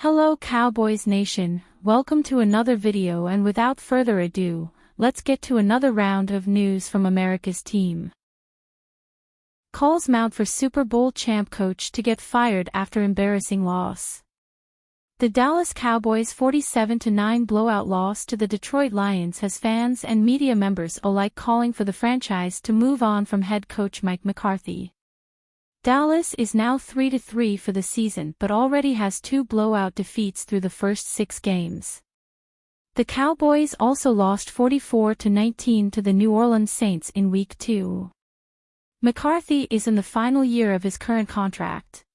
Hello Cowboys Nation, welcome to another video, and without further ado, let's get to another round of news from America's team. Calls mount for Super Bowl champ coach to get fired after embarrassing loss. The Dallas Cowboys' 47-9 blowout loss to the Detroit Lions has fans and media members alike calling for the franchise to move on from head coach Mike McCarthy. Dallas is now 3-3 for the season but already has 2 blowout defeats through the first 6 games. The Cowboys also lost 44-19 to the New Orleans Saints in Week 2. McCarthy is in the final year of his current contract.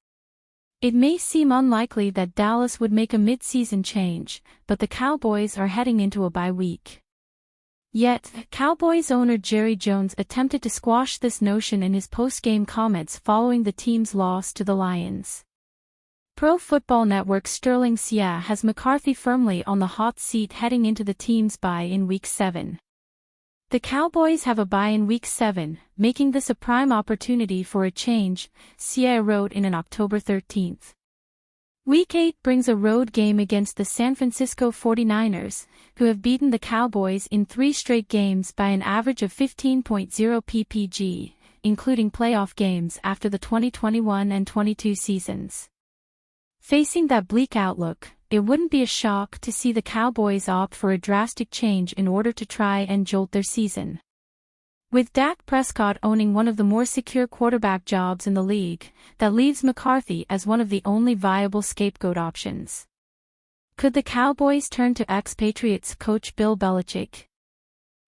It may seem unlikely that Dallas would make a mid-season change, but the Cowboys are heading into a bye week. Yet, Cowboys owner Jerry Jones attempted to squash this notion in his post-game comments following the team's loss to the Lions. Pro Football Network's Sterling Sia has McCarthy firmly on the hot seat heading into the team's bye in Week 7. The Cowboys have a bye in Week 7, making this a prime opportunity for a change, Sia wrote in an October 13th. Week 8 brings a road game against the San Francisco 49ers, who have beaten the Cowboys in 3 straight games by an average of 15.0 ppg, including playoff games after the 2021 and 22 seasons. Facing that bleak outlook, it wouldn't be a shock to see the Cowboys opt for a drastic change in order to try and jolt their season. With Dak Prescott owning one of the more secure quarterback jobs in the league, that leaves McCarthy as one of the only viable scapegoat options. Could the Cowboys turn to ex-Patriots coach Bill Belichick?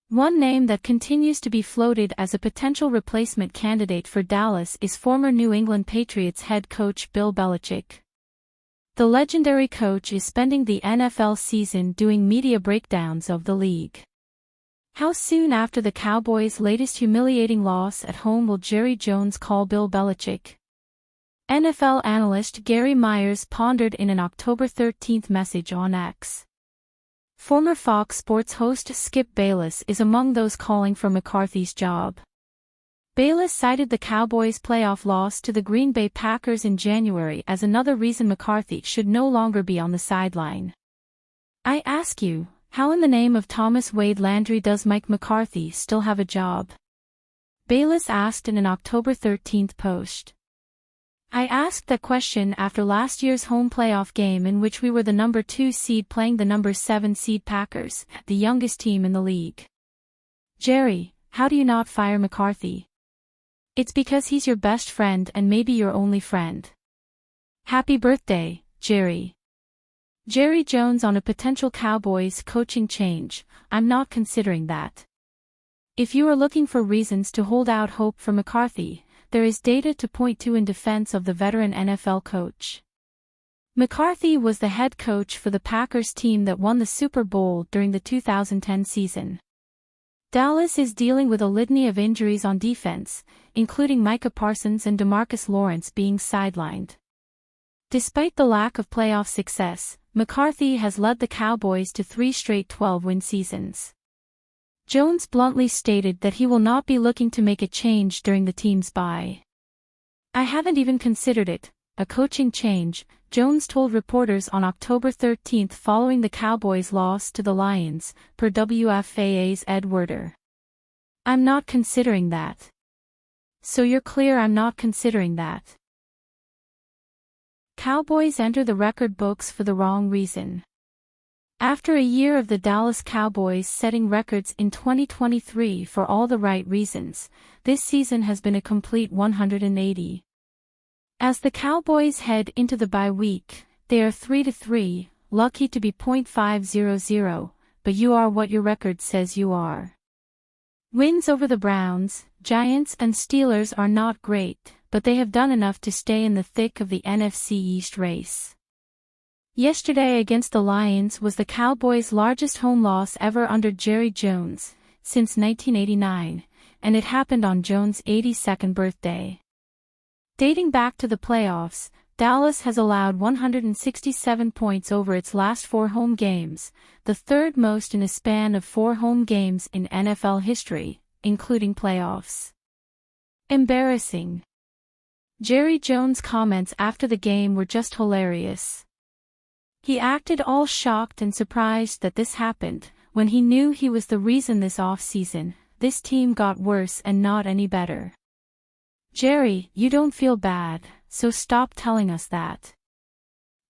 One name that continues to be floated as a potential replacement candidate for Dallas is former New England Patriots head coach Bill Belichick. The legendary coach is spending the NFL season doing media breakdowns of the league. How soon after the Cowboys' latest humiliating loss at home will Jerry Jones call Bill Belichick? NFL analyst Gary Myers pondered in an October 13th message on X. Former Fox Sports host Skip Bayless is among those calling for McCarthy's job. Bayless cited the Cowboys' playoff loss to the Green Bay Packers in January as another reason McCarthy should no longer be on the sideline. I ask you, how in the name of Thomas Wade Landry does Mike McCarthy still have a job? Bayless asked in an October 13th post. I asked that question after last year's home playoff game in which we were the number 2 seed playing the number 7 seed Packers, the youngest team in the league. Jerry, how do you not fire McCarthy? It's because he's your best friend and maybe your only friend. Happy birthday, Jerry. Jerry Jones on a potential Cowboys coaching change. I'm not considering that. If you are looking for reasons to hold out hope for McCarthy, there is data to point to in defense of the veteran NFL coach. McCarthy was the head coach for the Packers team that won the Super Bowl during the 2010 season. Dallas is dealing with a litany of injuries on defense, including Micah Parsons and DeMarcus Lawrence being sidelined. Despite the lack of playoff success, McCarthy has led the Cowboys to 3 straight 12-win seasons. Jones bluntly stated that he will not be looking to make a change during the team's bye. I haven't even considered it, a coaching change, Jones told reporters on October 13th following the Cowboys' loss to the Lions, per WFAA's Ed Werder. I'm not considering that. So you're clear I'm not considering that. Cowboys enter the record books for the wrong reason. After a year of the Dallas Cowboys setting records in 2023 for all the right reasons, this season has been a complete 180. As the Cowboys head into the bye week, they are 3-3, lucky to be .500, but you are what your record says you are. Wins over the Browns, Giants and Steelers are not great, but they have done enough to stay in the thick of the NFC East race. Yesterday against the Lions was the Cowboys' largest home loss ever under Jerry Jones, since 1989, and it happened on Jones' 82nd birthday. Dating back to the playoffs, Dallas has allowed 167 points over its last 4 home games, the third most in a span of 4 home games in NFL history, including playoffs. Embarrassing. Jerry Jones' comments after the game were just hilarious. He acted all shocked and surprised that this happened, when he knew he was the reason this off-season, this team got worse and not any better. Jerry, you don't feel bad, so stop telling us that.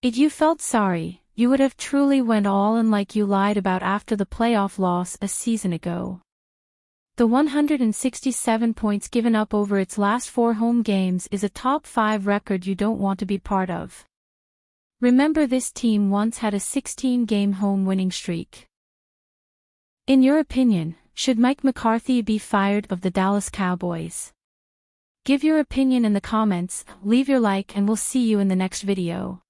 If you felt sorry, you would have truly went all in like you lied about after the playoff loss a season ago. The 167 points given up over its last 4 home games is a top 5 record you don't want to be part of. Remember, this team once had a 16-game home winning streak. In your opinion, should Mike McCarthy be fired of the Dallas Cowboys? Give your opinion in the comments, leave your like, and we'll see you in the next video.